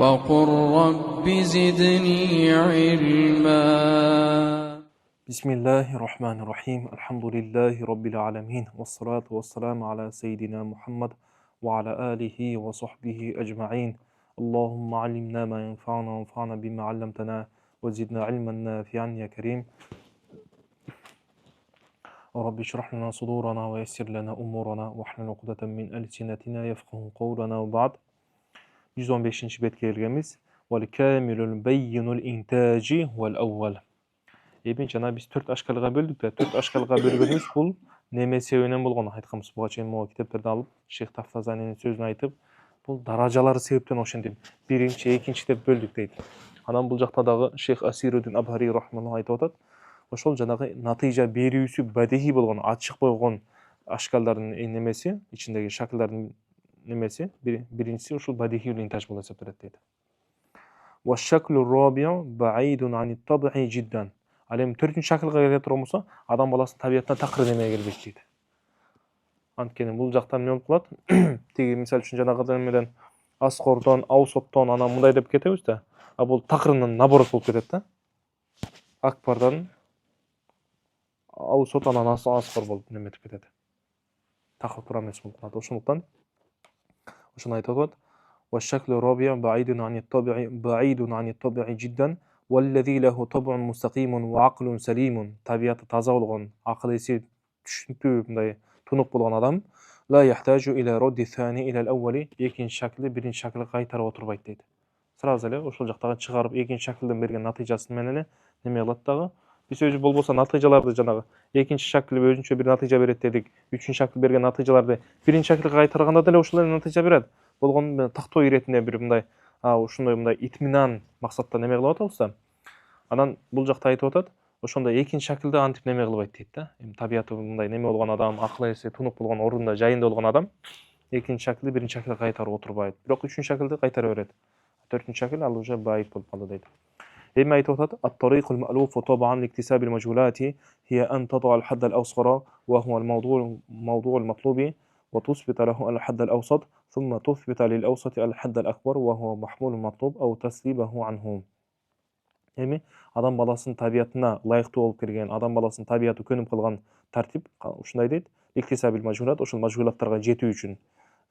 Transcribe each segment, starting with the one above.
وقل رب زدني علما. بسم الله الرحمن الرحيم. الحمد لله رب العالمين، والصلاة والسلام على سيدنا محمد وعلى آله وصحبه أجمعين. اللهم علمنا ما ينفعنا وانفعنا بما علمتنا وزدنا علما نافعا يا كريم. رب اشرح لنا صدورنا ويسر لنا أمورنا واحلل عقدة من ألسنتنا يفقه قولنا. وبعد 115. betke gelgemiz وَالْكَامِلُ الْبَيِّنُ الْاِنْتَاجِ وَالْاَوَّلِ. Жана биз 4 ашкалга бөлдүк да, 4 ашкалга бөлгөнүбүз бул неме себебинен болгонун айтканбыз. Буга чейин могу китептерди алып, Шейх Тафтазанинин сөзүн айтып, бул даражалары себептен ошентип биринчи, экинчи деп бөлдүк дейт. Анан бул жакта дагы Шейх Асируддин Абхари рахмаллаху айтып атат. Ошол жанагы натыйжа берүүсү бадихи болгон, ачык болгон ашкалдардын немеси, ичиндеги шаклдардын немеси, биринчиси ушул бадихи интаж болуп эсептелет дейт. وَالشَّكْلُ الرَّابِعُ بَعِيدٌ عَنِ الطَّبْعِ جِدًّا. Ал эми 4-үнчү шакылга келе турган болсо, адам баласынын табиятына такыр неме келбейт дейт. Анткени бул жакта эмне болуп калат? Тиги мисалы үчүн жанагы менен аскордон, аусоттон анан мындай деп кетебиз да, а бул такырынан наоборот болуп кетет да. Акбардан аусот анан аскор болуп неметип кетет. Такыр туура эмес болуп калат. Ошондуктан ошону айтып атат. وَالشَّكْلُ الرَّابِعُ بَعِيدٌ عَنِ الطَّبْعِ جِدًّا وَالَّذِي لَهُ طَبْعٌ مُسْتَقِيمٌ وَعَقْلٌ سَلِيمٌ. Табияты таза болгон, акыл эси түшүнүктүү, мындай тунук болгон адам لا يحتاج إلى رد الثاني إلى الأول. Экинчи шаклды биринчи шаклга кайтарып отурбайт дейт. Сразу эле ошол жактагы чыгарып экинчи шаклдын берген натыйжасы менен эле неме кылат дагы. Биз өзү болбосо натыйжаларды жанагы экинчи шакл өзүнчө бир натыйжа берет дедик. Үчүнчү шакл берген натыйжаларды биринчи шаклга кайтарганда деле ошол эле натыйжа берет. Болгон тактоо иретинде бир мындай ушундай мындай итминан максатта неме кылып атабыз да. Анан бул жакта айтып атат, ошондой экинчи шаклды антип неме кылбайт дейт да. Эми табияты мындай неме болгон адам, акыл эси тунук болгон орунда, жайында болгон адам экинчи шаклды биринчи шаклга кайтарып отурбайт. Бирок үчүнчү шаклды кайтара берет. 4-үнчү шакл ал уже баит болуп калды дейт. Эми айтып атат: "الطريق المألوف طبعا لاكتساب المجهولات هي أن تضع الحد الأصغر وهو الموضوع المطلوب وتثبت له الحد الأوسط ثم تثبت للأوسط الحد الأكبر وهو محمول المطلوب أو تسليبه عنه." Эми адам баласынын табиятына ылайыктуу болуп келген, адам баласынын табияты көнүп калган тартип ушундай дейт. Иктисабил мажхулат, ошол мажхулаттарга жетүү үчүн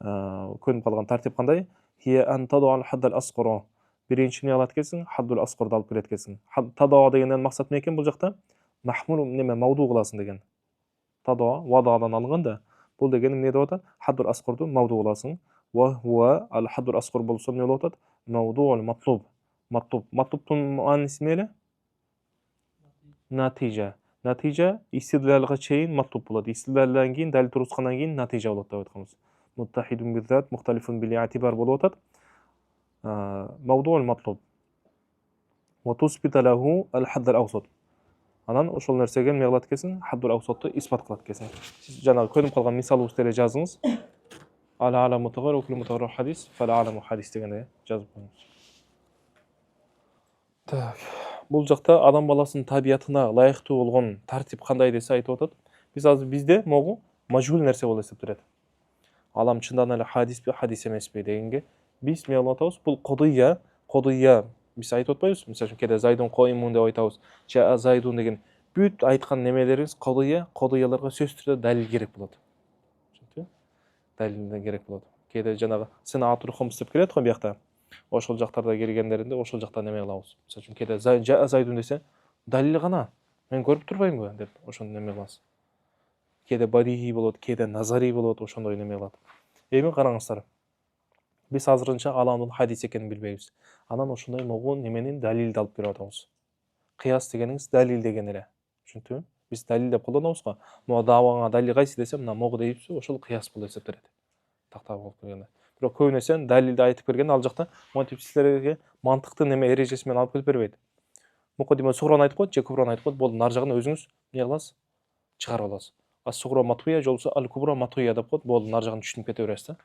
көнүп калган тартип кандай? Хия ан тадо ал хаддал асгара. Биринчи эмне алат экенсиң? Хаддул асгарды алып келет экенсиң. Тадо дегенден максат эмне экен бул жакта? Махмул неме мавду кыласың деген. Тадо вададан алынган да. Бул деген эмне деп атат? Хаддул асгарды мавду кыласың. Ва хуа ал хаддул асгар болсо эмне болуп атат? Мавдуул матлуб. Матлубтун мааниси эмне эле? Натыйжа. Натыйжа истидlalга чейин матлуб болот. Истидlalдан кийин, далил турускандан кийин натыйжа болот деп айтканбыз. Муттахидун биззат, мухталифун бил иътибар болуп атат. Мавдуул матлуб. Ва тусбита лаху ал хадд ал аусат. Анан ошол нерсеге эмне кылат экенсиң? Хаддул аусатты испат кылат экенсиң. Сиз жанагы көнүп калган мисалыбызды эле жазыңыз. Ал аламу тагар укул мутагар хадис, фал аламу хадис дегенде жазып коюңуз. Так. Бул жакта адам баласынын табиятына ылайыктуу болгон тартип кандай десе айтып атат. Биз азыр бизде могу мажхул нерсе болуп эсептелет. Алам чындан эле хадиспи, хадис эмеспи дегенге биз эмне кылып атабыз? Бул кодуя биз айтып атпайбыз? Мисалы үчүн кеде зайдун коимун деп айтабыз. Жа зайдун деген бүт айткан немелерибиз кодуяларга сөзсүз түрдө далил керек болот. Түшүндүңбү? Далил керек болот. Кеде жанагы сынаатул хомс деп келет го биякта. Ошол жактарда келгендеринде ошол жакта неме кылабыз. Мисалы үчүн кеде зайдун десе, далили кана? Мен көрүп турбаймынбы деп ошону неме кылабыз. Кеде бадихи болот, кеде назари болот, ошондой неме кылат. Эми караңыздар. Биз азырынча аламдын хадис экенин билбейбиз. Анан ошондой могу неменин далилди алып берип атабыз. Кыяс дегениңиз далил деген эле. Түшүндүңбү? Биз далил деп колдонобуз го. Могу даваңа далил кайсы десе, мына могу дейбиз, ошол кыяс болуп эсептелет. Тактап болуп келгенде. Бирок көбүнесе далилди айтып берген ал жакта монтип силерге мантыкты неме эрежеси менен алып келип бербейт. Мукаддима суграны айтып коет, же кубраны айтып коет, болду нар жагына өзүңүз эмне кыласыз? Чыгарып аласыз. Ас-сугра матуя жолсо ал-кубра матуя деп коет, болду нар жагын түшүнүп кете бересиз да.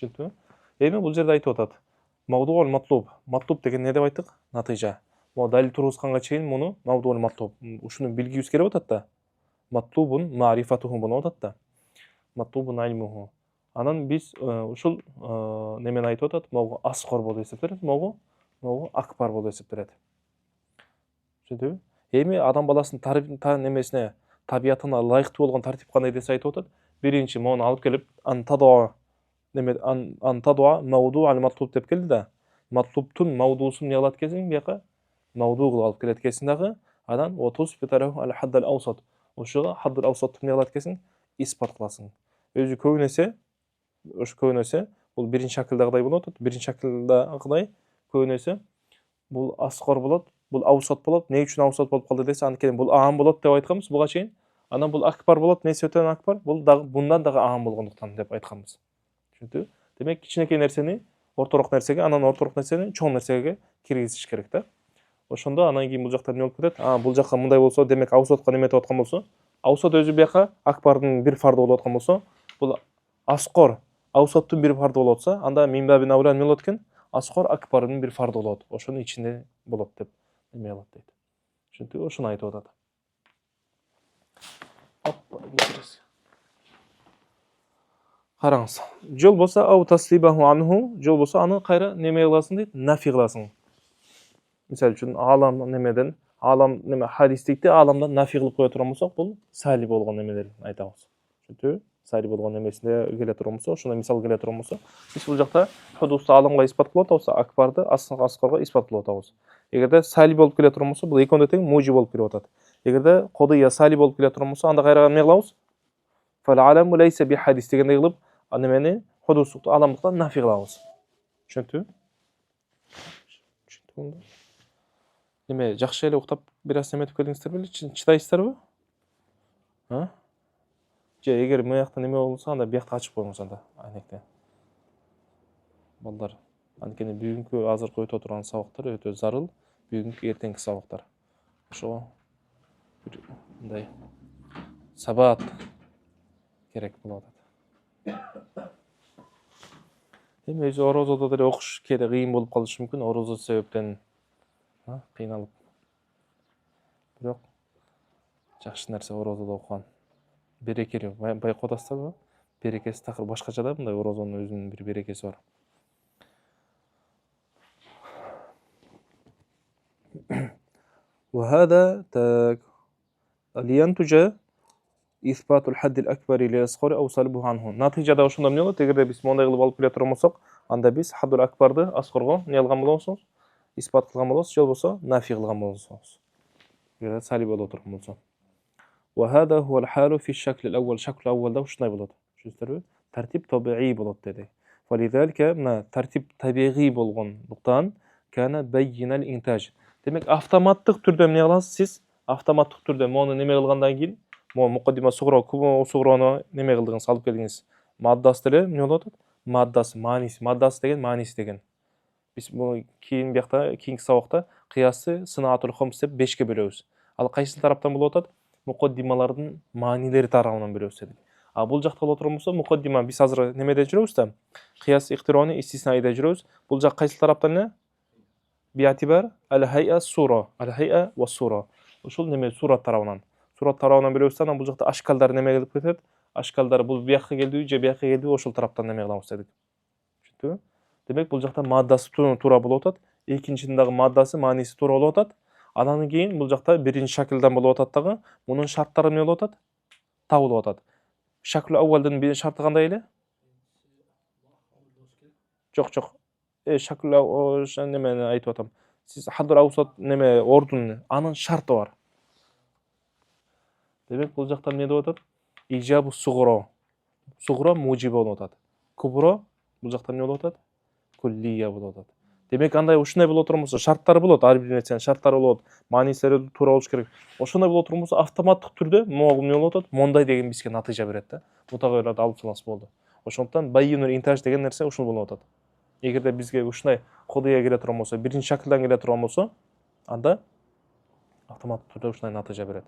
Түшүндүңбү? Эми бул жерде айтып атат. Мавдуул матлуб. Матлуб деген не деп айттык? Натыйжа. Могу далил тургузганга чейин муну мавдуул матлуб. Ушуну билгибиз келип атат да. Матлубун ма'рифатуху болуп атат да. Матлубун ильмуху. Анан биз ушул немени айтып атат, могу аскор болуп эсептелет, могу акбар болуп эсептелет. Түшүндүңбү? Эми адам баласынын немесине, табиятына ылайыктуу болгон тартип кандай десе айтып атат. Биринчи мону алып келип антадуа мавду ал матлуб деп келди да. Матлубтун мавдуусун эмне кылат экенсиң бияка? Мавду кылып алып келет экенсиң дагы. Анан ал хадд ал аусат. Ошого хадд ал аусатты эмне кылат экенсиң? Испат кыласың. Өзү көбүнесе бул биринчи шакылдагыдай болуп атат. Биринчи шакылдагыдай көбүнесе бул аскор болот, бул аусат болот. Эмне үчүн аусат болуп калды десе, анткени бул аам болот деп айтканбыз буга чейин. Анан бул акбар болот, эмне себептен акбар? Бул дагы bundan дагы аам болгондуктан деп айтканбыз. Түшүндүңбү? Демек кичинекей нерсени орторок нерсеге, анан орторок нерсени чоң нерсеге киргизиш керек да. Ошондо анан кийин бул жакта эмне болуп кетет? Бул жакка мындай болсо, демек аусатка неме этип аткан болсо, аусат өзү бияка акбардын бир фарды болуп аткан болсо, бул аскор аусаттын бир фарды болуп атса, анда минбабин ауля эмне болот экен? Аскор акбардын бир фарды болот. Ошонун ичинде болот деп эме кылат дейт. Түшүндүңбү? Ошону айтып атат. Караңыз. Жол болсо ау таслибаху анху, жол болсо аны кайра неме кыласың дейт, нафи кыласың. Мисалы үчүн алам немеден, алам неме хадистикти аламдан нафи кылып кое турган болсок, бул сали болгон немелерин айтабыз. Түшүндүңбү? Сали болгон немесинде келе турган болсо, ошондой мисал келе турган болсо, биз бул жакта худусту аламга испат кылып атабыз, акбарды аскорго испат кылып атабыз. Эгерде сали болуп келе турган болсо, бул экөөнө тең мужи болуп келип атат. Эгерде кодыя сали болуп келе турган болсо, анда кайра эмне кылабыз? Фал аламу лайса би хадис дегендей кылып, немени худустукту аламдыктан нафи кылабыз. Түшүндүңбү? Түшүндүңбү? Неме жакшы эле уктап бир аз неметип келдиңиздер беле? Чыдайсыздарбы? Же эгер мыякта неме болсо, анда биякта ачып коюңуз анда айнекти. Балдар, анткени бүгүнкү азыркы өтө турган сабактар өтө зарыл, бүгүнкү эртеңки сабактар. Ошого бир мындай сабат керек болуп атат. Эми өзү орозодо деле окуш кээде кыйын болуп калышы мүмкүн, орозо себептен кыйналып. Бирок жакшы нерсе орозодо окуган. Берекелүү, байкап атасыздарбы? Берекеси такыр башкача да, мындай орозонун өзүнүн бир берекеси бар. وهذا لينتج إثبات الحد الأكبر للأصغر أو سلبه عنه. Натыйжада ошондо эмне болот? Эгерде биз мондай кылып алып келе турган болсок, анда биз хаддул акбарды аскорго эмне кылган болобуз? Испат кылган болобуз, же болбосо нафи кылган болобуз. Эгерде сали боло турган болсо. وهذا هو الحال في الشكل الأول. شكل أولда ушундай болот. Түшүнүңүздөрбү? Тартип табигый болот деди. فلذلك мына тартип табигый болгондуктан kana bayyinal intаж. Демек автоматтык түрдө эмне кыласыз? Сиз автоматтык түрдө мону неме кылгандан кийин, могу мукаддима сугрону неме кылдыңыз, алып келдиңиз. Маддасы деле эмне болот? Маддасы, мааниси. Маддасы деген мааниси деген. Биз бул кийин биякта, кийинки сабакта кыясы сынаатул хомс деп 5ке бөлөбүз. Ал кайсы тараптан болуп атат? Мукаддималардын маанилери тарабынан бөлөбүз дедик. Бул жакта боло турган болсо, мукаддима биз азыр немеде жүрөбүз да. Кыяс ихтирони истиснаида жүрөбүз. Бул жак кайсы тараптан эле? Биатибар ал-хайа сура, ал-хайа ва сура. Ушул неме сурат тарабынан. Сурат тарабынан бөлөбүз да, анан бул жакта ашкалдар неме кылып кетет? Ашкалдар бул биякка келдиби же биякка келдиби, ошол тараптан неме кылабыз дедик. Түшүндүңбү? Демек бул жакта маддасы туура болуп атат. Экинчисинин дагы маддасы, мааниси туура болуп атат. Анан кийин бул жакта биринчи шакылдан болуп атат дагы. Мунун шарттары эмне болуп атат? Табылып атат. Шаклу аввалдын бир шарты кандай эле? Жок. Шаклу немени айтып атам. Сиз хаддул аусат неме ордун, анын шарты бар. Демек бул жакта эмне деп атат? Ижабу сугро. Сугро мужиб болуп атат. Кубро бул жакта эмне болуп атат? Куллия болуп атат. Демек андай ушундай боло турган болсо, шарттары болот, ар бир нерсенин шарттары болот, маанисири туура болуш керек. Ошондой боло турган болсо, автоматтык түрдө могу эмне болуп атат? Мондай деген бизге натыйжа берет да. Мутагайырларды алып салабыз болду. Ошондуктан байюнул интаж деген нерсе ушул болуп атат. Эгерде бизге ушундай кодыя келе турган болсо, биринчи шакылдан келе турган болсо, анда автоматтык түрдө ушундай натыйжа берет.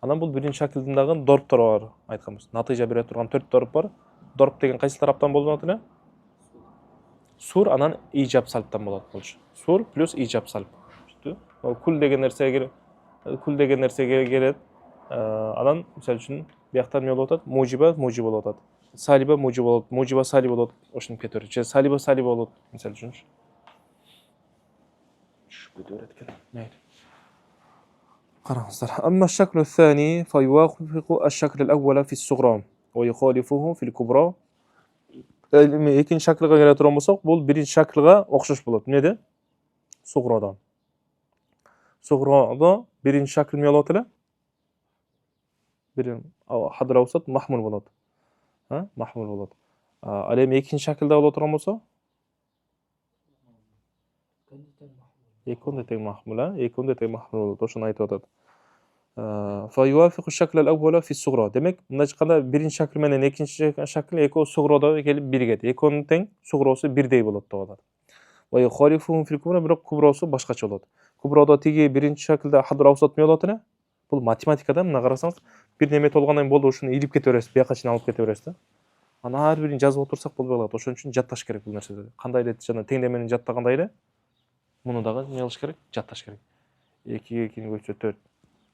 Анан бул биринчи шакылдын дагы дорптору бар, айтканбыз. Натыйжа бере турган 4 дорп бар. Дорп деген кайсы тараптан болуп атат эле? Сур анан ижаб салптан болот болчу. Сур плюс ижаб салп. Кул деген нерсеге келет. Анан мисалы үчүн биякта эмне болуп атат? Мужиб болуп атат. салиба мужиба болот, мужиба салиба болот, ошентип кете берет. Же салиба салиба болот, мисалы үчүнчү. Түшүп кете берет экен. Мейли. Караңыздар. Амма шаклу thani фаювафиqu ash-shakl al-awwal fi as-sughra wa yukhalifuhu fi al-kubra. Экинчи шаклга келе турган болсок, бул биринчи шаклга окшош болот. Эмнеде? Сугрода. Сугрода биринчи шакл эмне болот эле? Бирин хадраусат махмул болот. Махмул болот. Ал эми экинчи шаклда боло турган болсо? Эконда тең махмул, эконда тең махмул болот. Ошону айтып атат. Фаювафиqu ash-shakl al-awwal fi as-sughra. Демек, мындай айтканда биринчи шакл менен экинчи шакл экөө сугрода келип биригет. Эконун тең сугросу бирдей болот деп атат. Ва yukhalifuhu fi al-kubra, бирок кубросу башкача болот. Куброда тиги биринчи шаклда хадраусат эмне болот эле? Бул математикада мына карасаңыз, бир неме болгондон кийин болду, ушуну илип кете бересиз, бияка чейин алып кете бересиз да. Аны ар бирин жазып отурсак болбой калат. Ошон үчүн жатташ керек бул нерседе. Кандай эле жана теңдемени жаттагандай эле муну дагы эмне кылыш керек? Жатташ керек. 2-ге 2-ни көчсө 4,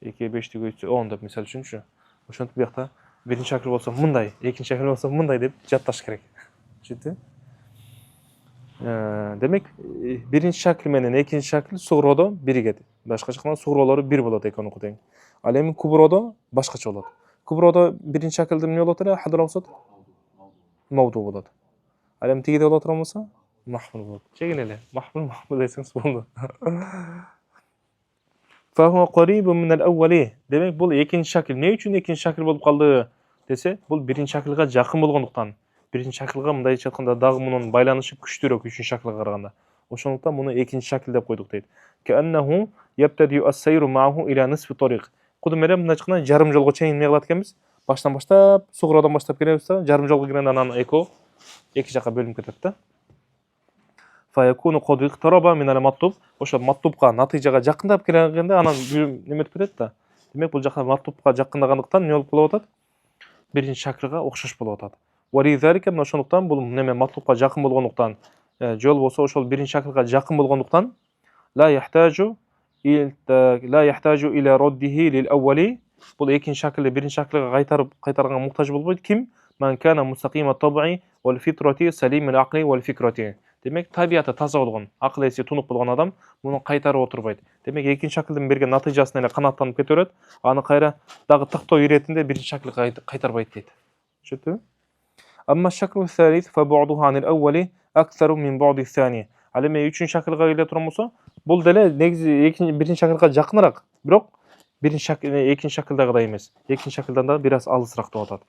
2-ге 5-ти көчсө 10 деп мисалы үчүнчү. Ошентип биякта биринчи шакл болсо мындай, экинчи шакл болсо мындай деп жатташ керек. Түшүндүңбү? Демек, биринчи шакл менен экинчи шакл сугродо биригет. Башкача айтканда сугролору бир болот экөөнүкү тең. Ал эми кубродо башкача болот. Кубродо биринчи шаклда эмне болот эле? Хадраусат мавду болот. Ал эми тигиде боло турган болсо махмул болот. Чегин эле. Махмул десеңиз болду. Фахуа карибун мин ал-awwali. Демек, бул экинчи шакл. Эмне үчүн экинчи шакл болуп калды десе, бул биринчи шаклга жакын болгондуктан. Биринчи шаклга мындайча айтканда дагы мунун байланышы күчтүүрөөк үчүнчү шаклга караганда. Ошондуктан муну экинчи шакл деп койдук дейт. Кааннаху ябтади as-sayru ma'ahu ila nisfi tariq. Кудум эле мындайча айтканда жарым жолго чейин эмне кылат экенбиз? Баштан баштап, сугроодон баштап келебиз да, жарым жолго киргенде анан экөө эки жакка бөлүнүп кетет да. Фаякуну код иктараба мин ал-маттуб. Ошо маттубка, натыйжага жакындап келгенде анан неметип кетет да. Демек, бул жакка маттубка жакындагандыктан эмне болуп калып атат? Биринчи шаклга окшош болуп атат. Вализалика, мына ошондуктан бул неме маттубка жакын болгондуктан, жол болсо ошол биринчи шаклга жакын болгондуктан ла яхтажу иля раддихи лил-awwali. Бул экинчи шаклды биринчи шаклга кайтарганга муктаж болбойт. Ким? Ман кана мустaqima табъи вал фитрати салим ал-aqli вал фикрати. Демек, табияты таза болгон, акыл эси тунук болгон адам муну кайтарып отурбайт. Демек, экинчи шаклдын берген натыйжасына эле канааттанып кете берет. Аны кайра дагы тактоо иретинде биринчи шаклга кайтарбайт дейт. Түшүндүңбү? Амма шаклу салис фа бa'дуhu анил awwali аксару мин бa'ди thani. Ал эми үчүнчү шаклга келе турган болсо, бул деле негизи биринчи шаклга жакыныраак, бирок биринчи шакл экинчи шаклдагыдай эмес. Экинчи шаклдан да бир аз алысыраак деп атат.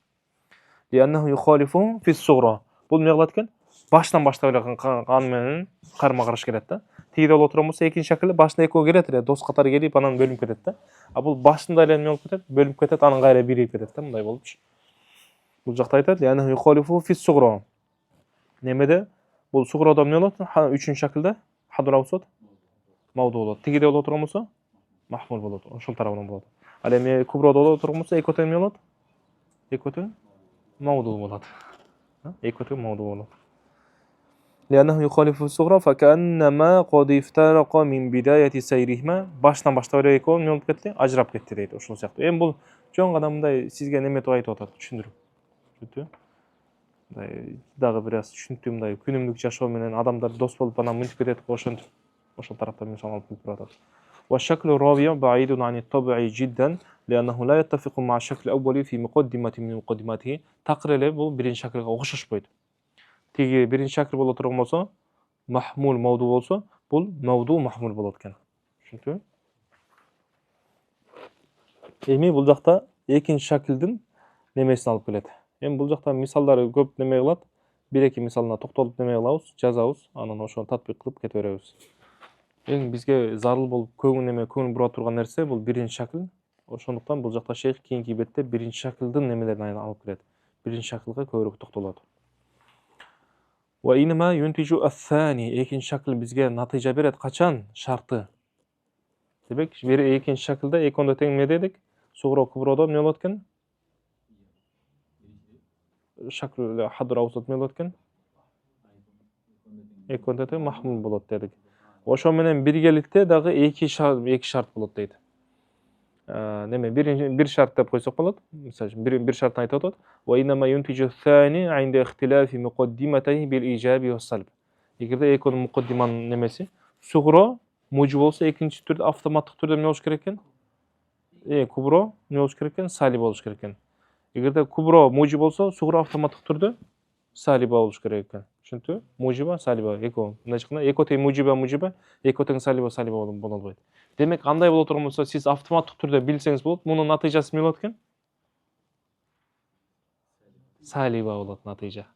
Лианнаху юхалифу фи as-sughra. Бул эмне кылат экен? Баштан баштап эле аны менен карма караш келет да. Тигиде боло турган болсо экинчи шаклы башында экөө келет эле, дос катары келип анан бөлүнүп кетет да. А бул башында эле эмне болуп кетет? Бөлүнүп кетет, анан кайра бирип кетет да, мындай болупчу. Бул жакта айтат, лианнаху юхалифу фи as-sughra. Немеде? Бул сугроодо эмне болот? Үчүнчү шаклда хадраусат мавду болот. Тигиде боло турган болсо махмул болот. Ошол тарабынан болот. Ал эми куброодо боло турган болсо экөө тең эмне болот? Экөө тең мавду болот. Экөө тең мавду болот. لأنه يخالف في الصغرى فكأنما قد افترق من بداية سيرهما. Баштан баштап эле экөө эмне болуп кетти? Ажырап кетти дейт. Ошол сыяктуу. Эми бул жөн гана мындай сизге неметип айтып атат, түшүндүрүп. Түшүндүңбү? Мындай дагы бир аз түшүнүктүү мындай күнүмдүк жашоо менен адамдар дос болуп анан мынтип кетет го, ошентип ошол тараптан мисал алып келип турат. والشكل الرابع بعيد عن الطبع جدا لأنه لا يتفق مع الشكل الأول في مقدمة من مقدماته. Такыр эле бул биринчи шаклга окшошпойт. Тиги биринчи шакл боло турган болсо, махмул мавду болсо, бул мавду махмул болот экен. Түшүндүңбү? Эми бул жакта экинчи шаклдын немесин алып келет. Эми бул жакта мисалдары көп неме кылат. Бир-эки мисалына токтолуп неме кылабыз, жазабыз, анан ошону татбик кылып кете беребиз. Эң бизге зарыл болуп көңүл бура турган нерсе бул биринчи шакл. Ошондуктан бул жакта шейх кийинки бетте биринчи шаклдын немелерин алып келет. Биринчи шаклга көбүрөөк токтолот. Ва инма юнтижу ас-сани. Экинчи шакл бизге натыйжа берет качан? Шарты. Демек, экинчи шаклда экөндө тең эмне дедик? Сугро кубродо эмне болот экен? Шакл хадраусат эмне болот экен? Экөндө тең махмул болот дедик. Ошо менен биргеликте дагы эки шарт болот дейт. Neme bir şart dep koysak bolot. Misal üчүн bir şartını aytıp atat. Wa inma yuntiju thani 'inda ihtilafi muqaddimatayhi bil ijabi was salb. Egerde eko'nun muqaddimanın nemesi sugro mucib bolsa ikinci türde avtomatik türde ne boluş gerek eken? Kubro ne boluş gerek eken? Salib boluş gerek eken. Egerde kubro mucib bolsa sugro avtomatik türde saliba boluş gerek eken. Түшүндү? Мужиба, салиба, эко. Мындай чыкканда эко тең мужиба, эко тең салиба боло албайт. Демек, кандай боло турган болсо, сиз автоматтык түрдө билсеңиз болот. Мунун натыйжасы эмне болот экен? Салиба болот натыйжа.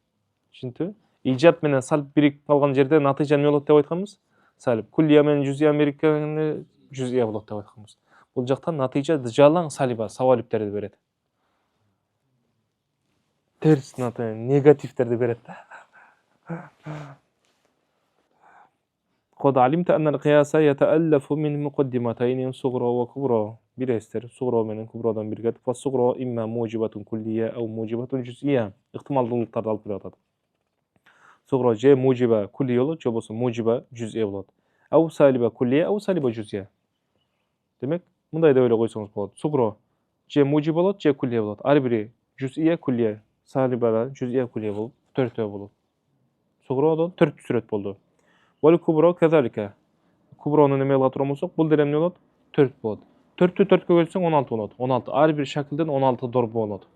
Түшүндү? Ижап менен салб бириктип калган жерде натыйжа эмне болот деп айтканбыз? Салиб. Куллия менен жузия берилгенде жузия болот деп айтканбыз. Бул жакта натыйжа жалаң салиба, сабалиптерди берет. Терс натыйжа, негативтерди берет да. قد علمت أن القياس يتألف من مقدمتين صغرى وكبرى بلاستر صغرى من كبرى برجت فالصغرى إما موجبة كلية أو موجبة جزئية احتمال ضلتر алып келатат. صغرى же موجبة كلية болот, же болсо موجبة جزئية болот. أو سالبة كلية أو سالبة جزئية. Демек, мындай деп эле койсоңуз болот. صغرى же موجب болот, же كلية болот. Ар бири جزئية كلية, салибада جزئية كلية болуп, төртөө болот. صغرى 4 сүрөт болду. Вал кубро казалика. Куброну неме кыла турган болсок, бул деле эмне болот? 4 болот. 4тү 4кө бөлсөң 16 болот. 16 ар бир шакылдан 16 дорб болот.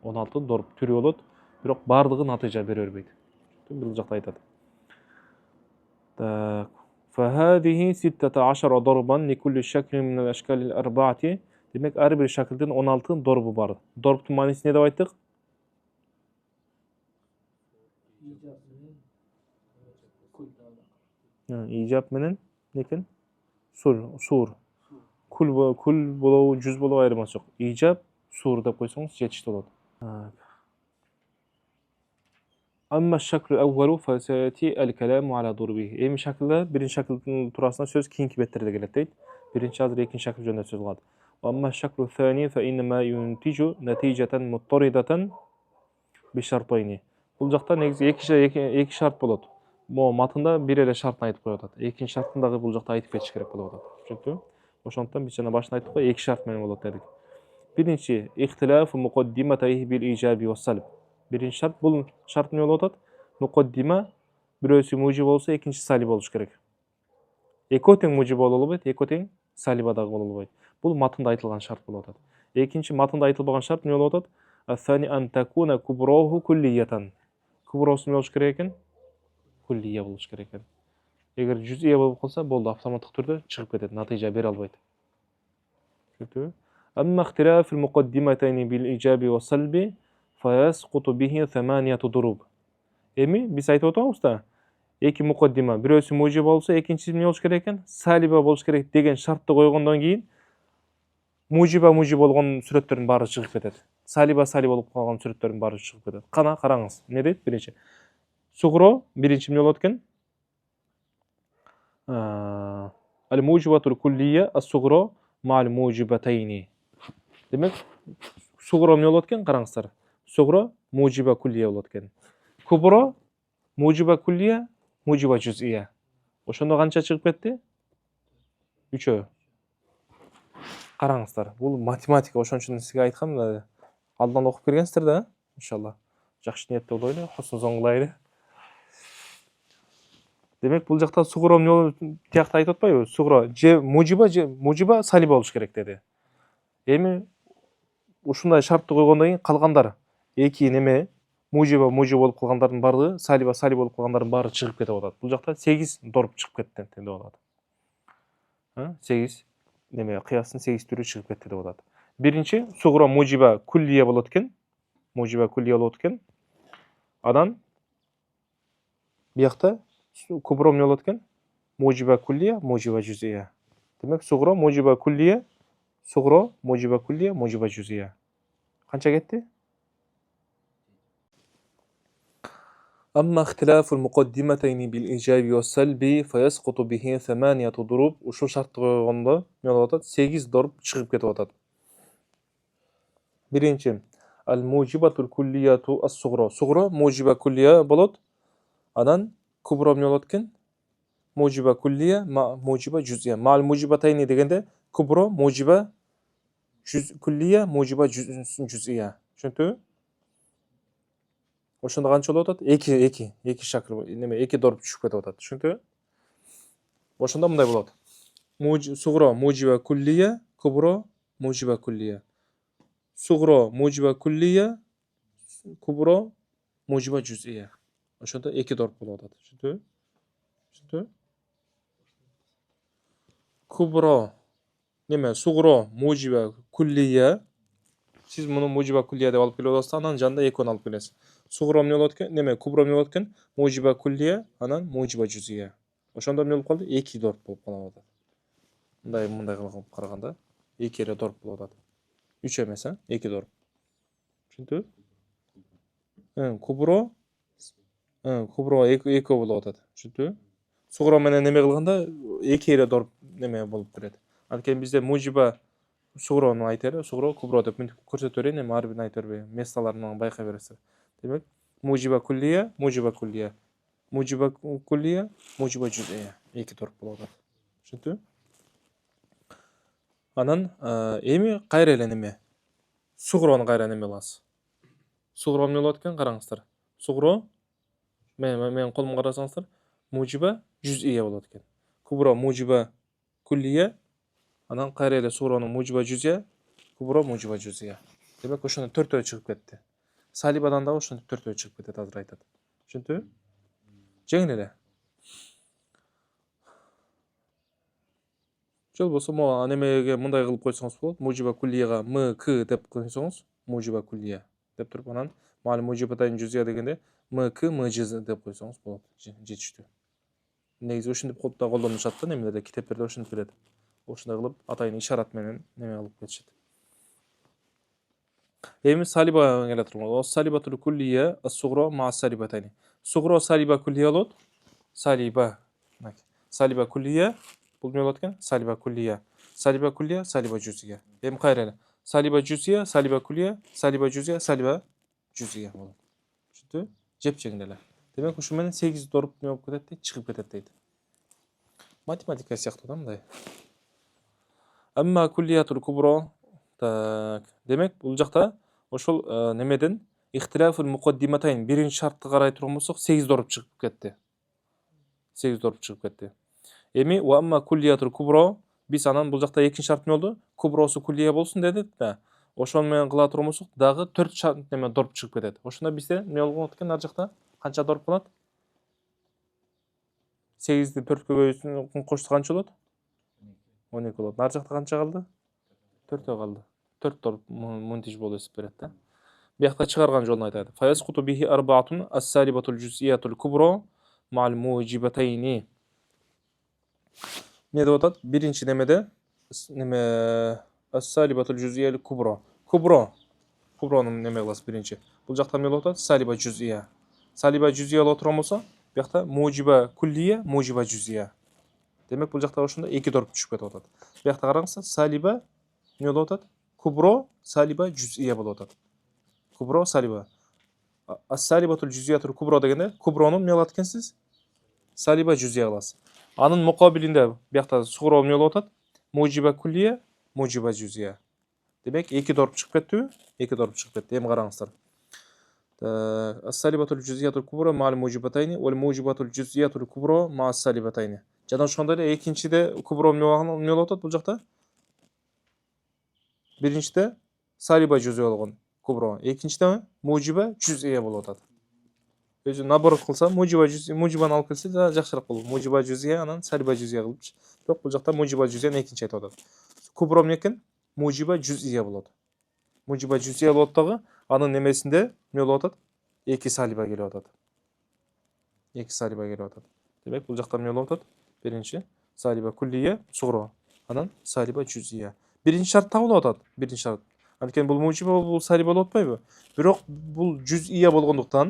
16 дорб түрү болот, бирок бардыгы натыйжа бере бербейт. Бул жакта айтат. Так. فهذه 16 ضربا لكل شكل من الاشكال الاربعه. Демек, ар бир шакылдан 16 дорбу бар. Дорбтун мааниси эмне деп айттык? İcap менен некен? Сур. Кул болобу, жүз болобу айырмасы жок. İcap, сур деп койсоңуз жетиштүү болот. Amma şaklu evvelu fesayati el-kelamu ala durbihi. Эми шакылда, биринчи шакылдын туурасында сөз кийинки беттерде келет дейт. Биринчи азыр экинчи шакыл жөнүндө сөз кылат. Amma şaklu thani fa innama yuntiju natijatan muttaridatan bi shartayni. Бул жакта негизи эки шарт болот. Мо матында бир эле шартын айтып коюп атат. Экинчи шарттын дагы бул жакта айтып кетиш керек болуп атат. Түшүндүңбү? Ошондуктан биз жана башында айттык го, эки шарт менен болот дедик. Биринчи ихтилафу муқаддиматайхи бил ижаби ва салб. Биринчи шарт, бул шарт эмне болуп атат? Муқаддима бирөөсү мужиб болсо, экинчи салиб болуш керек. Эко тең мужиб боло албайт, эко тең салиба дагы боло албайт. Бул матында айтылган шарт болуп атат. Экинчи матында айтылбаган шарт эмне болуп атат? Ас-сани ан такуна куброху куллиятан. Кубросу эмне болуш керек экен? Куллия болуш керек экен. Эгер жүзия болуп калса, болду, автоматтык түрдө чыгып кетет, натыйжа бере албайт. Түшүндүңбү? Amma ihtilaf al-muqaddimatayn bil-ijabi wa salbi fayasqutu bihi 8 durub. Эми биз айтып атабыз да, эки муқаддима, бирөөсү мужиб болсо, экинчиси эмне болуш керек экен? Салиба болуш керек деген шартты койгондон кийин мужиб болгон сүрөттөрдүн баары чыгып кетет. Салиба болуп калган сүрөттөрдүн баары чыгып кетет. Кана караңыз. Эмне дейт биринчи? Сугро биринчи эмне болот экен? Al-mujibatu kulliyya as-sughra ma'al mujibatayn. Демек, сугро эмне болот экен? Караңыздар. Сугро мужиба куллия болот экен. Кубро мужиба куллия, мужиба жузия. Ошондо канча чыгып кетти? 3. Караңыздар. Бул математика, ошон үчүн сизге айткам да, алдан окуп киргенсиздер да, иншалла. Жакшы ниеттүү болот эле, хусун соңгулайлы. Демек, бул жакта сугро эмне болот? Тиякта айтып атпайбы? Сугро же мужиба салиба болуш керек деди. Эми ушундай шартты койгондон кийин калгандар эки неме мужиба болуп калгандардын баардыгы салиба болуп калгандардын баары чыгып кетип атат. Бул жакта 8 дорп чыгып кетти деп атат. 8 неме кыястын 8 түрү чыгып кетти деп атат. Биринчи сугро мужиба куллия болот экен. Мужиба куллия болот экен. Анан биякта кубро эмне болот экен? Мужиба куллия, мужиба жузия. Демек, сугро мужиба куллия, сугро мужиба куллия, мужиба жузия. Канча кетти? Amma ihtilaful muqaddimatayn bil ijabi was salbi fayasqutu bihi 8 durub. Ушул шартты койгондо эмне болуп атат? 8 дорб чыгып кетип атат. Биринчи al mujibatul kulliyatu as-sughra. Sughra mujiba kulliya болот. Анан кубро эмне болот экен? Мужиба куллия, мужиба жузия. Мал мужибатайни дегенде кубро мужиба kulliya, mujiba juz'iya. Tushundingmi? O'shunda qancha bo'lib o'tadi? 2 shakl, nima 2 dorib tushib ketib o'tadi. Tushundingmi? O'shunda bunday bo'ladi. Sug'ro mujiba kulliya, kubro mujiba kulliya. Sug'ro mujiba kulliya, kubro mujiba juz'iya. O'shunda 2 dorib bo'lib o'tadi. Tushundingmi? Tushundingmi? Kubro nima? Sug'ro mujiba kulliya. Siz buni mujiba kulliya deb olib kelyapsiz, anan janda 2 olib kelasiz. Sug'ro nima bo'layotgan? Nima? Kubro nima bo'layotgan? Mujiba kulliya, anan mujiba juz'iya. O'shanda nima bo'lib qoldi? 2 dorib bo'lib qoladi. Bunday qilib qaraganda 2 ga dorib bo'ladi. 3 emas, 2 dorib. Tushundingmi? Kubro 2 bo'ladi. Tushundingmi? Sug'ro bilan nima qilganda 2 ga dorib nima bo'lib turadi. Lekin bizda mujiba sug'roni aytadi, sug'ro kubro deb ko'rsatavering, nima har birini aytib berib, mestalarini bayqab berasiz. Demak, mujiba kulliya, mujiba kulliya. Mujiba kulliya, mujiba juz'iya. 2 dorib bo'ladi. Tushundingmi? Anan emi qayrayla nima? Sug'roni qayra nima qilasiz? Sug'ro nima bo'layotgan? Qarangizlar. Sug'ro men qo'limga qarasangizlar, mujiba juz'iya bo'layotgan. Kubro mujiba kulliya, anan qayrayla sug'roning mujiba juz'iya, kubro mujiba juz'iya. Demak, o'shunda 4 ta chiqib ketdi. Salibadan da o'shunda 4 ta chiqib ketadi, hozir aytadi. Tushundingmi? Janglar. Jol bo'lsa, nimaga bunday qilib qo'ysangiz bo'ladi. Mujiba kulliyaga m, k deb qo'ysangiz, mujiba kulliya deb turib, anan ma'lum mujibatayn juz'iya deganda m, k, m jiz deb qo'ysangiz bo'ladi. Jetishdi. Negizda o'shuni deb qo'llanishadi, nimalarda kitoblarda o'shuni keladi. O'shunda qilib atayni ishorat bilan nima qilib ketishadi. Endi saliba keltiramiz. Salibatul kulliya as-sughra ma'a salibatayni. Sughra saliba kulliya lot. Saliba kulliya bu nima bo'layotgan? Saliba kulliya. Saliba kulliya, saliba juz'iya. Endi qayrayla. Saliba juz'iya, saliba kulliya, saliba juz'iya, saliba juz'iya bo'ladi. Tushundingmi? Jep chengdalar. Demak, o'sha bilan 8 dorib nima bo'lib ketadi? Chiqib ketadi deydi. Matematika siyoqda bunday. Amma kulliyatul kubro. Demak, bu joqda o'shul nimadan ixtilaful muqaddimatayn birinchi shartga qaray turgan bo'lsak 8 dorib chiqib ketdi. 8 dorib chiqib ketdi. Emi va amma kulliyatul kubro, biz anan bu joqda ikkinchi shart nima bo'ldi? Kubrosi kulliya bo'lsin dedik-da. O'shon bilan qila turgan bo'lsak, dag'i 4 shart nima dorib chiqib ketadi. O'shunda bizda nima bo'lgan nar joqda? Qancha dorib bo'ladi? 8 ni 4 ga qo'shsa qancha bo'ladi? 12 bo'ladi. Nar joqda qancha qoldi? 4 ta qoldi. 4 dorib muntij bo'lib o'sib beradi-da. Bu yoqda chiqargan yo'lni aytadi. Fayasqutu bihi arba'atun as-salibatul juz'iyatul kubro ma'al mujibatayni. Ne deyotadi? Birinchi nimada nima as-salibatul juz'iyatul kubro. Kubroni nima qilasiz birinchi? Bu joqda nima bo'ladi? Saliba juz'iya. Saliba juz'iya o'tirgan bo'lsa, bu yoqda mujiba kulliya, mujiba juz'iya. Demak, bu joqda o'shunda 2 dorib tushib ketadi. Bu yoqda qarangizlar, saliba nima bo'ladi? Kubro, saliba juz'iya bo'ladi. Kubro, saliba. As-salibatul juz'iyatul kubro deganda kubroni nima qilayotgansiz? Saliba juz'iya qilasiz. Aning muqobilida bu yoqda sug'ro nima bo'ladi? Mujiba kulliya, mujiba juz'iya. Demak, 2 dorib chiqib ketdi-ku, 2 dorib chiqib ketdi. Ham qarangizlar. As-salibatul juz'iyatul kubro ma'al mujibatayni wal mujibatul juz'iyatul kubro ma'as salibatayni. Jana shunday ikkinchida kubro nima bo'ladi bu joqda? Birinchida saliba juz'iya bo'lgan kubro, ikkinchida mujiba juz'iya bo'ladi. O'zi nabor qilsa, mujibani olib kelsa, yaxshiroq bo'ladi. Mujiba juz'iya, anan saliba juz'iya qilib. Yo'q, bu joqda mujiba juz'iyani ikkinchi aytadi. Kubro lekin mujiba juz'iya bo'ladi. Mujiba juz'iya bo'ladi, aning nimesinde nima bo'ladi? 2 saliba kelyapti. 2 saliba kelyapti. Demak, bu joqda nima bo'ladi? Birinchi saliba kulliya, sug'ro, anan saliba juz'iya. Birinchi shart tavlotadi. Birinchi shart. Lekin bu mujiba bu saliba bo'lmaydi. Biroq bu juz'iya bo'lganlikdan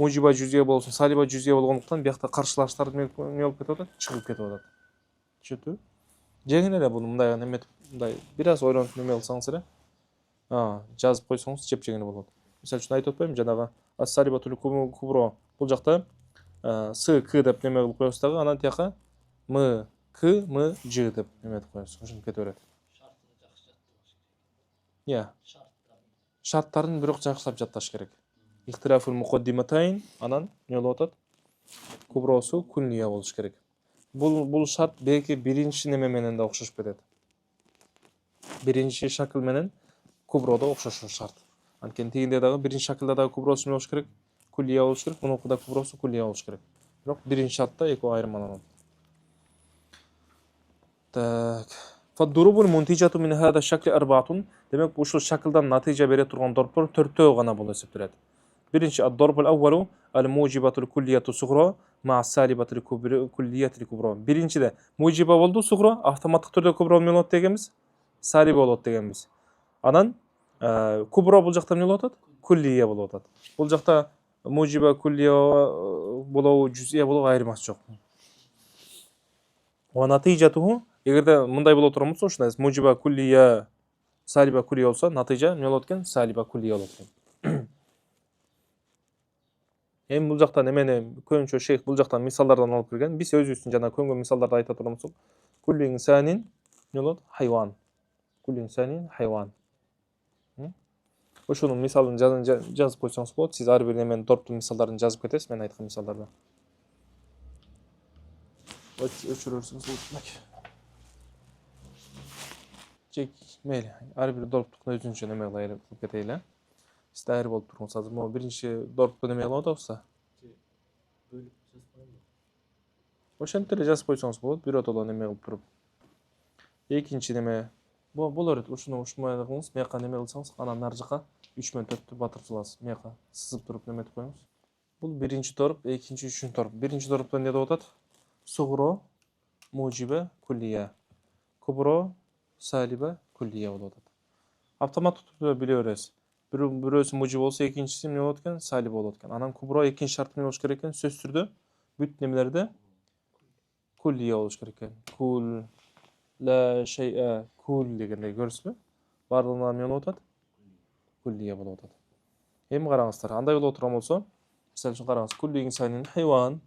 mujiba juz'iya bo'lsin, saliba juz'iya bo'lganlikdan bu yoqda qarshilashlar nima bo'lib ketadi? Chiqib ketadi. Tushundingmi? Jenglar buni bunday biraz o'ylanib nima qilsangiz, jazib qo'ysangiz chepchagina bo'ladi. Misol uchun aytib o'tmaymi, janaqa as-salibatul kubro bu joqda s, k deb nima qilib qo'yasizlar, anan yoqqa m, k, m, j deb nima qilib qo'yasiz. Shunday ketaveradi. Ya. Şartların bирок жакшылап жатташ керек. Ихтирафул муқаддиматайн, анан не болуп атат? Кубросу куллия болуш керек. Бул шарт белки биринчи неме менен да окшошуп кетет. Биринчи шакыл менен кубро да окшошуш шарт. Анткени тигинде дагы биринчи шакылда дагы кубросу болуш керек, куллия болуш керек, мунукуда кубросу куллия болуш керек. Бирок биринчи шартта экөө айырмаланат. Так. Фаддурубул мунтижату мин хада шакли арбаатун. Демек ушул шакылдан натыйжа бере турган дорбор 4төө гана болуп эсептелет. Биринчи ад-дорбул аввалу ал-мужибатул куллияту сугра ма салибатул куллиятул кубра. Биринчиде мужиба болду сугра, автоматтык түрдө кубра болот дегенбиз. Салиба болот дегенбиз. Анан кубра бул жакта эмне болуп атат? Куллия болуп атат. Бул жакта мужиба куллия болобу, жузия болобу айырмасы жок. Ва натыйжатуху, эгерде мындай боло турган болсо, ушундай мужиба куллия, салиба куллия болсо, натыйжа эмне болот экен? Салиба куллия болот экен. Эми бул жактан эмени көбүнчө шейх бул жактан мисалдардан алып келген. Биз өзүбүздүн жана көнгөн мисалдарды айта турган болсок, куллу инсанин эмне болот? Хайван. Куллу инсанин хайван. Ошонун мисалын жазып койсоңуз болот. Сиз ар бир немени дорптун мисалдарын жазып кетесиз, мен айткан мисалдарды. Өчүрөрсүңүз болот. Чек, мейли, ар бир дорптук өзүнчө неме кылып кетейли. Сиз дайыр болуп туруңуз азыр. Могу биринчи дорпту неме кылып атабызбы? Ошентип эле жазып койсоңуз болот, биротоло неме кылып туруп. Экинчи неме, бул өрөт, ушуну ушундай кылыңыз, мияка неме кылсаңыз, анан ар жака 3 менен 4тү батырып саласыз. Мияка сызып туруп неметип коюңуз. Бул биринчи дорп, экинчи, үчүнчү дорп. Биринчи дорпто эмне болуп атат? Сугро, мужиба, куллия. Кубро, салиба, куллия болуп атат. Автоматтык түрдө биле бересиз. Бирөөсү мужиба болсо, экинчиси эмне болот экен? Салиба болот экен. Анан кубро экинчи шарт эмне болуш керек экен? Сөзсүз түрдө бүт немелерде куллия болуш керек экен. Кул, ла шей'a, кул дегендей көрсүзбү? Бардыгында эмне болуп атат? Куллия болуп атат. Эми караңыздар, андай боло турган болсо, мисалы үчүн караңыз, куллу инсанин хайван.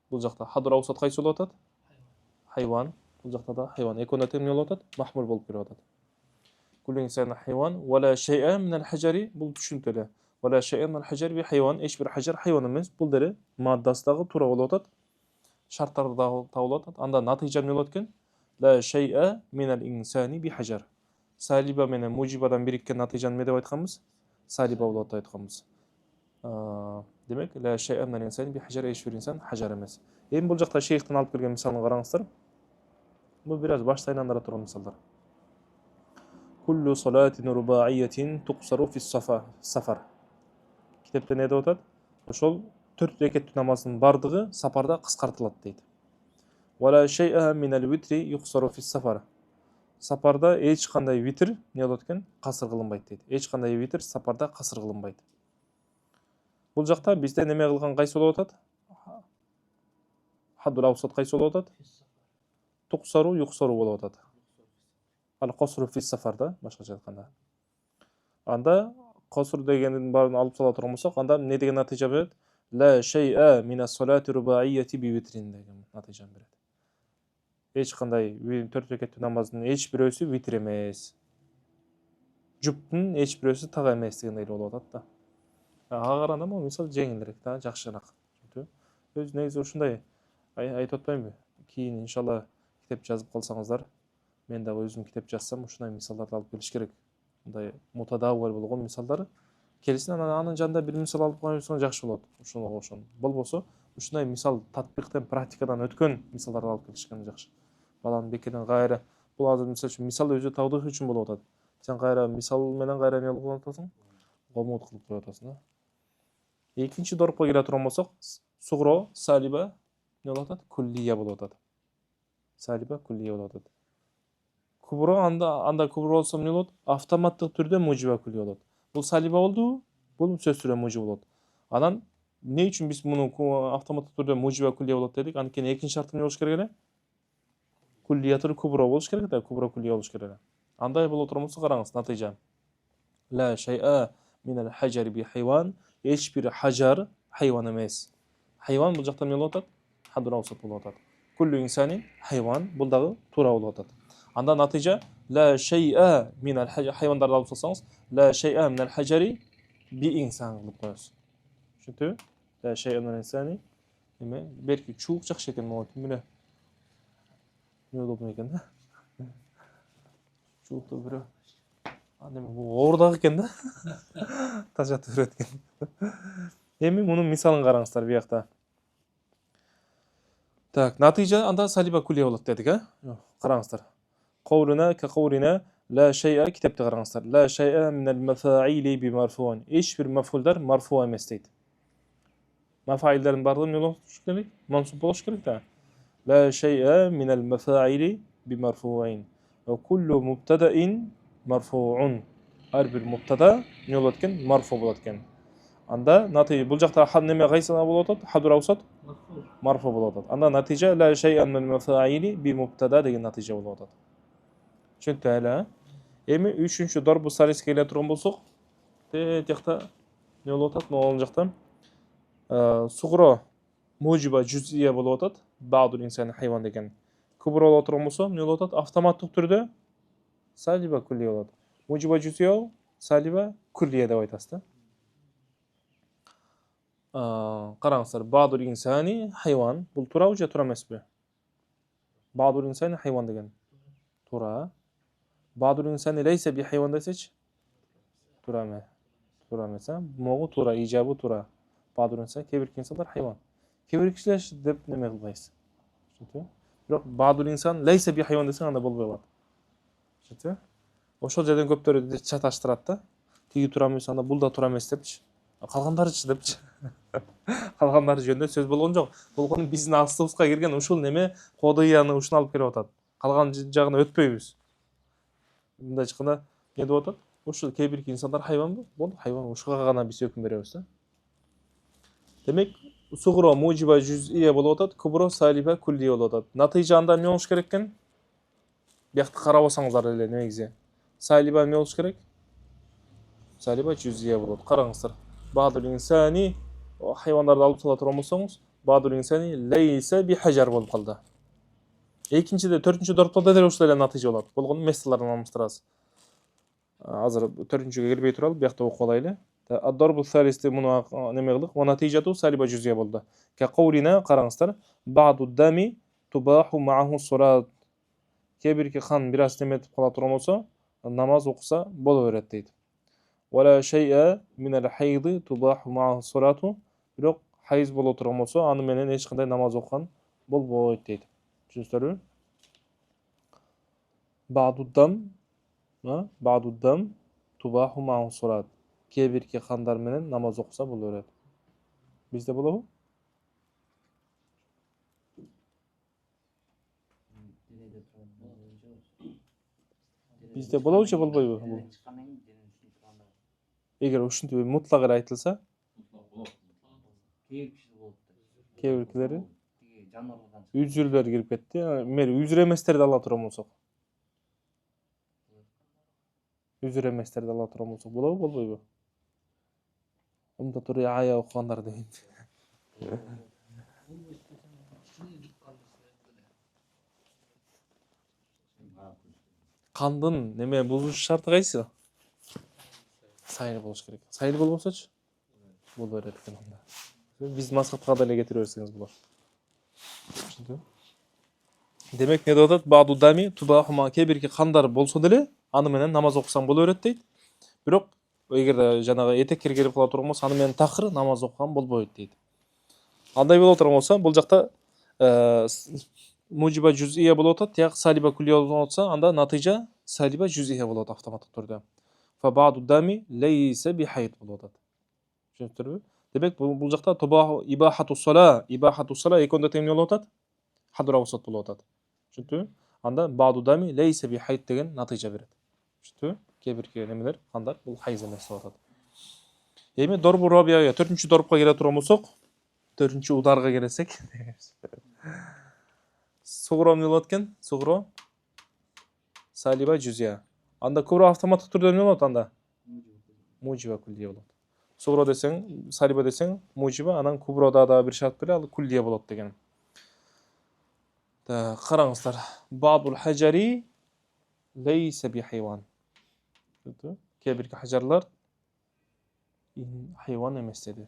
Бул жакта хадыр аусат кайсы болуп атат? Хайван. Бул жакта да хайван. Экөөнө тең эмне болуп атат? Махмул болуп келип атат. Куллу инсанин хайван вала шей'a минал хажари. Бул түшүнүктүү эле. Вала шей'a минал хажари би хайван. Эч бир хажар хайван эмес. Бул дере маддасы дагы туура болуп атат. Шарттары дагы табылып атат. Анда натыйжа эмне болот экен? Ла шей'a минал инсани би хажар. Салиба менен мужибадан бириккен натыйжаны эмне деп айтканбыз? Салиба болот деп айтканбыз. Демек, ла шей'a минал инсани би хажар, эч бир инсан хажар эмес. Эми бул жакта шейхтен алып келген мисалын караңыздар. Бул бир аз башты айландыра турган мисалдар. Куллу салатин рубаиятин туқсару фис сафар. Китепте не деп атат? Ошол 4 рекеттүү намаздын бардыгы сапарда кыскартылат дейт. Вала шей'a минал витри юқсару фис сафар. Сапарда эч кандай витр не болот экен? Касыр кылынбайт дейт. Эч кандай витр сапарда касыр кылынбайт. Бул жакта бизде неме кылган кайсы болуп атат? Хаддул аусат кайсы болуп атат? Туқсару юқсару болуп атат. Ал косру фис сафарда, башкача айтканда. Анда косру дегендин баарын алып сала турган болсок, анда эмне деген натыйжа берет? Ла шей'a минас салати рубаияти би витрин деген натыйжа берет. Эч кандай 4 рекеттүү намаздын эч бирөөсү витр эмес. Жуптун эч бирөөсү так эмес дегендей болуп атат да. Ага караганда могу мисал жеңилирээк да, жакшыраак. Өз негизи ушундай айтып атпаймынбы? Кийин иншалла китеп жазып калсаңыздар, мен дагы өзүм китеп жазсам, ушундай мисалдарды алып келиш керек. Мындай мутадаввал болгон мисалдар келсин, анын жанында бир мисал алып койсоң жакшы болот. Ошого ошон. Болбосо, ушундай мисал татбиктен, практикадан өткөн мисалдарды алып келишкен жакшы. Баланын бекинен кайра, бул азыр мисалы үчүн мисал өзү тавдых үчүн болуп атат. Сен кайра мисал менен кайра эмне кылып атасың? Гомут кылып коюп атасың да. Экинчи дорпко келе турган болсок, сугро, салиба эмне болуп атат? Куллия болуп атат. Салиба куллия болуп атат. Кубро анда кубро болсо эмне болот? Автоматтык түрдө мужиба куллия болот. Бул салиба болду, бул сөзсүз түрдө мужиба болот. Анан эмне үчүн биз муну автоматтык түрдө мужиба куллия болот дедик? Анткени экинчи шарт эмне болуш керек эле? Куллиятыр кубро болуш керек да, кубро куллия болуш керек эле. Андай боло турган болсо караңыз, натыйжа. Ла шей'a минал хажари би хайван. Эч бир хажар хайван эмес. Хайван бул жакта эмне болуп атат? Хадыр аусат болуп атат. Куллу инсанин хайван, бул дагы туура болуп атат. Анда натыйжа la shay'a minal hajar hayvonlarni olib solsangiz la shay'a minal hajari bi insan qilib qo'yasiz. Tushundingmi? La shay'a minal insani nima? Belki chuq chiqish ekan mana. Ne oldu ekanda? Chuqda bir adam bu o'rdak ekanda. Tajatib o'tgan. Endi buni misolini qarangizlar bu yoqda. Так, natija anda saliba kulliya bo'ladi dedik, ha? Qarangizlar. Qawluna ka qawlina la shay'a kitobda qarangizlar. La shay'a min al-mafa'ili bi marfu'un. Hech bir maf'ullar marfu emas deydi. Maf'illarning barligi nima bo'lishi kerak? Mansub bo'lishi kerak-da. La shay'a min al-mafa'ili bi marfu'in. Va kullu mubtada'in marfu'un. Har bir mubtada nima bo'ladi ekan? Marfu bo'ladi ekan. Anda natija bu joqda nima qaysi bo'ladi? Hadur avsat marfu bo'ladi. Anda natija la shay'an min mafa'ili bi mubtada degan natija bo'ladi. Tushundingmi? Endi 3-darbu salis kelib turgan bo'lsak, yoqda nima bo'ladi? Nol joqda sug'ro mujiba juz'iyya bo'ladi. Ba'dul insani hayvon degan. Kubro bo'lib turgan bo'lsa, nima bo'ladi? Avtomatik turda saliba kulliya bo'ladi. Mujiba juz'iyya, saliba kulliya deb aytasizda. Qarangizlar, ba'dul insani hayvon, bu tura uja tura emasmi? Ba'dul insani hayvon degan. Tura. Ba'dul insani laysa bi hayvon desak, tura emas. Tura emas, mo'g'u tura, ijobi tura. Ba'dul insan kebir insonlar hayvon. Kebir kishilar deb nima qilmaysiz? Tushundingmi? Biroq ba'dul insan laysa bi hayvon desang unda bo'lmaydi. Tushundingmi? O'sha joydan ko'plar chatashtiradi-da. Tigi tura emas, anda bulda tura emas debchi. Qalganlari-chi debchi. Qalganlari jönde söz bo'lgan yo'q. Bo'lgan bizning avtobusga kirgan ушул nima qodiyani ушуну olib kelib atadi. Qalgan jag'ini o'tpaymiz. Bunda chiqanda ne deb atadi? Ушул kebir insonlar hayvon bu. Bo'ldi, hayvon ушуга гана biz hukm beremiz-da. Demek sug'ro mujiba juz'iyya bo'lib atadi, kubro saliba kulliya bo'lib atadi. Natija anda nima bo'lish kerak ekan? Bu yoqda qarab olsangizlar ele nimaga? Saliba nima bo'lish kerak? Saliba juz'iyya bo'ladi. Qarangizlar. Ba'dul insani hayvonlarni olib sola turgan bo'lsangiz, ba'dul insani laysa bi hajar bo'lib qoldi. Ikkinchida, 4-darboda da o'shalar natija bo'ladi. Bo'lgan meslarni almashtirasiz. Hozir 4-ga kelmay turib, bu yoqda o'qib olaylik. Ad-darbu salisda buni nima qildik? Va natijatu saliba juz'iyya bo'ldi. Ka qawlina qarangizlar, ba'du dami tubahu ma'ahu salat. Kebirki qon biroz nima etib qola turgan bo'lsa, namoz o'qisa bo'laveradi deydi. Va la shay'a min al-hayd tubahu ma'ahu salatu. Biroq hayz bo'lib turgan bo'lsa, ani menen hech qanday namoz o'qigan bo'lmaydi deydi. Tushundingizmi? Ba'du dam tubahu ma'ahu salat. Kebirki qandar menen namoz o'qisa bo'laveradi. Bizda bo'ladimi? Bizda bo'ladimi, bo'lmaydi? Eğer ушундай mutlaq aytılsa, kebirkileri üzürler girip ketdi. Meri üzür emeslerdi Allah turan bolsak. Üzür emeslerdi Allah turan bolsak bolabı, bolbayбы? Onda turya aya okuganlar deydi. Kandın neme buluş şartı qaysı? Sayır buluş gerek. Sayır bolmasa-çı? Bolur etken onda. Biz masqatqa da ele getiriyorsunuz bular. Demek ne dedi? Ba'du dami tubahu ma kebirki qandar bolsa dele, аны менен намаз окусаң боловерет дейт. Бирок эгер жанагы этеккер келип кала турган болсо, аны менен такыр намаз окуган болбойт дейт. Андай боло турган болсо, бул жакта мужиба жуз'ия болуп атат, тияк салиба куллия болуп атса, анда натыйжа салиба жуз'ия болот автоматтык түрдө. Fa ba'du dami laysa bi hayd болуп атат. Түшүндүрбү? Демек бул жакта тубаху ибахату сала эконда темне болуп атат. Хадур авсат болуп атат. Түшүндүрбү? Анда ba'du dami laysa bi hayd деген натыйжа берет. Түшүндүрбү? Кебирки немелер, кандар бул хайз эмес болуп атат. Эми дорбу робияга 4-дорбка келе турган болсок, 4-ударга келесек. Сугро эмне болот экен? Сугро салиба жуз'ия. Анда kubro автоматтык түрдө эмне болот анда? Мужиба куллия болот. Сугро десең, салиба десең, мужиба, анан kubroда да бир шарт беле ал куллия болот деген. Караңыздар. Бабул хажари leyse bi hayvan. Kebirki hajarlar hayvan emas dedi.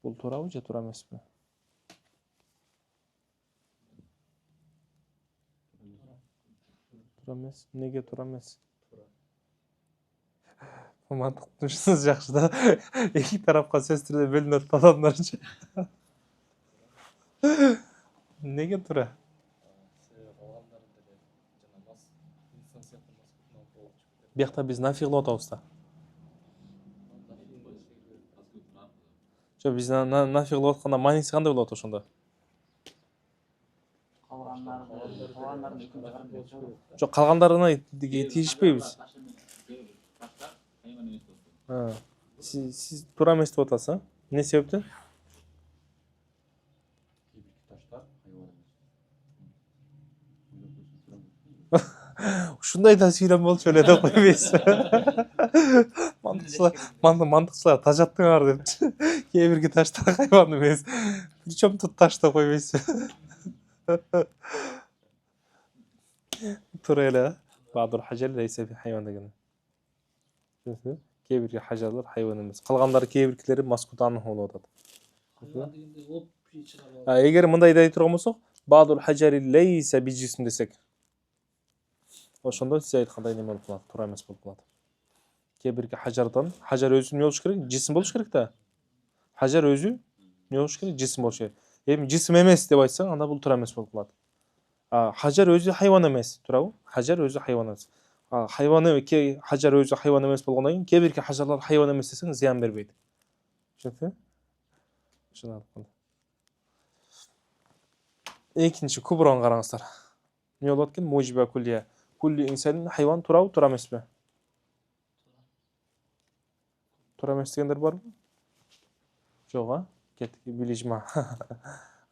Bul to'g'rimi, je to'g'ri emasmi? To'g'ri emas. Nega to'g'ri emas? Mantık düşünseniz yaxshi da. İki tarafqa söz türüde bölünüp adamlar için. Nega to'g'ri? Bu yoqda biz nafiy qilib o'tamiz da. Shu biz nafiy qilib o'tganda ma'nosi qanday bo'ladi o'shanda? Shu qolganlarini tiyishmaymiz. Ha. Siz to'g'ri emas deb o'tasiz. Ne sebepten? Şunday da söylem bol şöyle de koymayız. Mantıksızlar taşattın var demiş. Kebirki taşlar hayvan emas. Birçom tut taş da koymayız. Turayla. Ba'dul hajar leyse fi hayvan degan. Kebirki hajarlar hayvan emas. Qolganlari kebirkileri maskutanın bo'lib o'tadi. Eğer mınday da aytırgan bolsok, ba'dul hajari leyse bi jism desek. Oşonda siz aytqандай neme bolуп калат, туура эмес болуп калат. Кебирки hajardan, hajar özü ne болуш керек? Жисим болуш керек да. Hajar özü ne болуш керек? Жисим болуш керек. Эми жисим эмес деп айтсаң, анда бул туура эмес болуп калат. Hajar özü hayvan эмес, туурабы? Hajar özü hayvan эмес. Hajar özü hayvan эмес болгондон кийин кебирки hajarlar hayvan эмес десең, зыян бербейт. Түшүндүңбү? Шуну айтканда. Экинчи куброн караңыздар. Не болот экен? Мужиба куллия. Kulli insanın hayvan turavı turamaz mı? Turamaz degenler var mı? Yok ha? Kettik bilijma.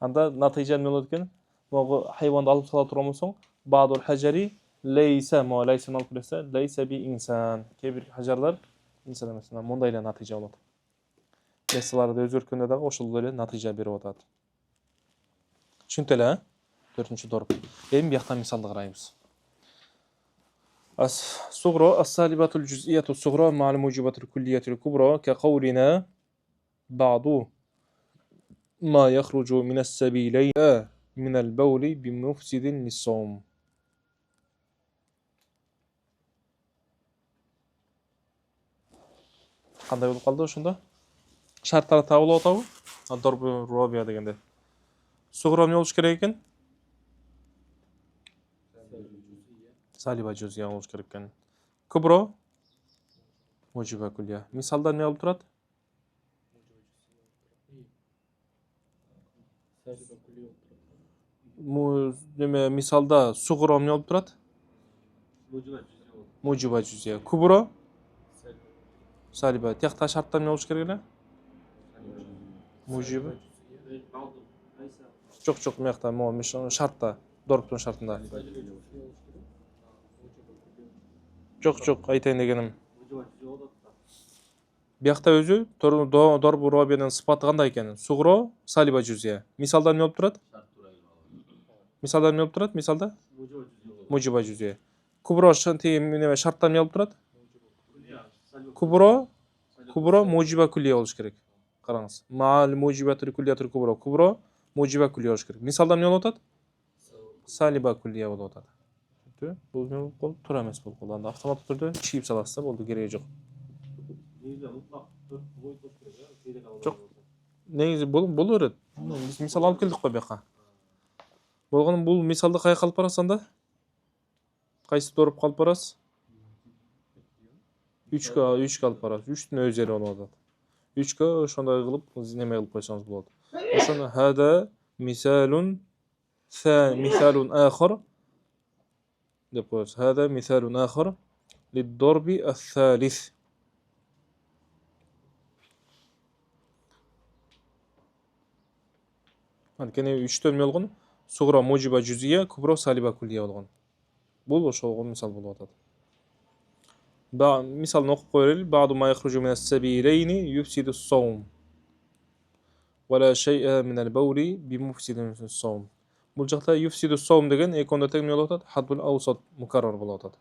Anda natice ne olur eken? Bu hayvanı alıp sala turamaz son. Ba'dul hajari leyse ma leyse alıp leyse leyse bir insan. Kebir hajarlar insan emesinden. Mundayla natice olur. Lesalarda öz örkünde de oşul böyle natice biri otadı. Şuntele ha? 4. doğru. Benim bir yaktan misalda qarayımız. الصغرى السالبات الجزئية الصغرى مع الموجبات الكلية الكبرى كقولنا بعض ما يخرج من السبيلين من البول بمفسد للصوم. Qanday bo'lib qoldi o'shunda? Shartlar tavla o'tavi? Darbu robiya deganda. Sug'ro ne bo'lish kerak ekan? Saliba juz'iyya bo'lish kerak ekan. Kubro mujiba kulliya. Misolda ne bo'lib turadi? Misolda sug'ro ne bo'lib turadi? Mujiba juz'iyya. Kubro saliba. Taqta shartlar ne bo'lish kerak edi? Mujiba. Çok meyaqta, şartda, dorptun şartında. Çok aytayın degenim. Buyakta özü dorbu robiyadan sıfatı qanday ekan? Sug'ro saliba juz'iyya. Misolda ne bo'lib turadi? Misolda ne bo'lib turadi? Misolda mujiba juz'iyya. Kubro shartda ne bo'lib turadi? Kubro mujiba kulliya bo'lish kerak. Qarаңыз. Ma'al mujibatul kulliyatul kubro. Kubro mujiba kulliya bo'lish kerak. Misolda ne bo'lib o'tadi? Saliba kulliya bo'lib o'tadi. Bu ne bo'lib to'g'ri emas bo'lib qoldi. Avtomat turda chip salasiz bo'ldi, keragi yo'q. Yo'q. Negizi bo'laveradi. Biz misol olib keldik qo'y bu yoqqa. Bo'lgan bu misolda qay qolib borasanda? Qaysi to'rib qolib borasiz? 3 ga olib borasiz. 3 ni o'z yeri bo'ladi. 3 ga shunday qilib nima qilib qo'ysangiz bo'ladi. O'shani hada misalun akhar deb qo'yasiz. Hada misalun akhar lid-darbi ath-thalith. Mana 3 ta nima bo'lgan? Sug'ro mujiba juz'iyya, kubro saliba kulliya bo'lgan. Bu o'sha misol bo'lib o'tadi. Misalni o'qib qo'yaylik. Ba'du ma yakhruju min as-sabilayni yufsidu as-sawm. Wa la shay'a min al-bawli bi mufsidin as-sawm. Bul jakda yufsidu sawm degen ekonda tek nima bolot? Hadbul awsat mukarrar bolot.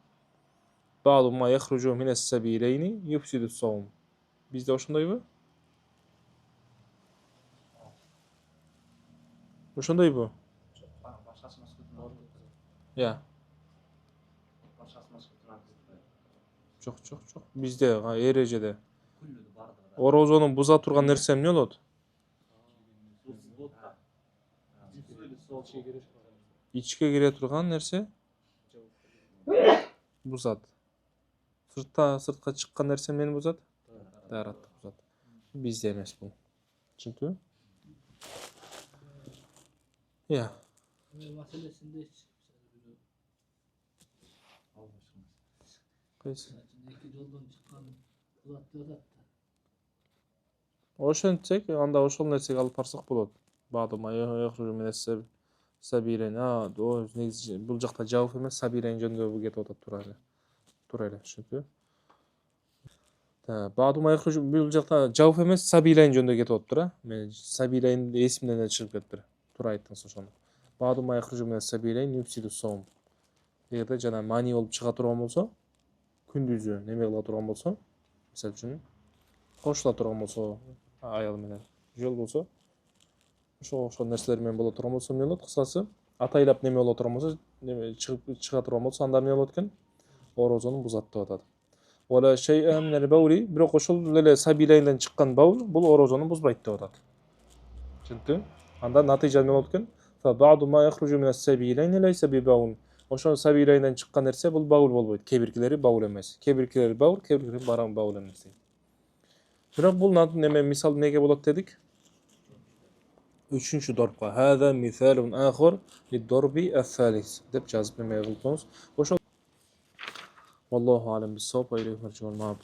Ba'du ma yakhruju min as-sabileyni yufsidu sawm. Bizde oşundaýby? Oşundaýby? Ya. Çok. Bizde erejede. Orozonun buza turgan nerse ne bolot? İçke gire turgan nerse? Buzat. Sırtka çıkkan nerse meni buzat? Daratlık buzat. Bizde emes bu. Çünkü? Ya. Oşentsek, anda oşol nersegi alıp barsak bolot. Badyma yakhruju min as-sabilen. O negizde bul jakta jawap emes, sabilen jöndö bu ketip atat turayla. Çünkü badyma yakhruju bul jakta jawap emes, sabilen jöndö ketip atapdyr. Men sabilen esimden de çykyp ketipdir. Tur aytdyňyz oşonu. Badyma yakhruju min as-sabilen yufsidu sawm. Egerde jana mani bolup çıga turgan bolsa, kündüzü neme kıla turgan bolsa, misal üçin koşula turgan bolsa, ayal menen jol bolsa, oşo nerseler men bola turgan bolsa ne bolot? Kısası, ataylap neme bola turgan bolsa, neme çıga turgan bolsa, anda ne bolot eken? Orozonu buzatып atat. Wala şey'en minel bawli, birok oşol ele sabileyinden çıkkan bawl, bul orozonu buzbayt dep atat. Çünkü anda natija ne bolot eken? Fa ba'du ma yakhruju min as-sabileyn laysa bi bawl. Oşo sabileyinden çıkkan nerse bul bawl bolboyt. Kebirkileri bawl emes. Kebirkileri baran bawl emes. Biroq bul neme misal nege bolat dedik? Üçüncü dorpga. Hada misalun akhar lid-dorbi as-salis. Dep жазып neme kılpamız. Oşo Wallahu alem bis-sawab wa ilayhi marji'ul ma'ab.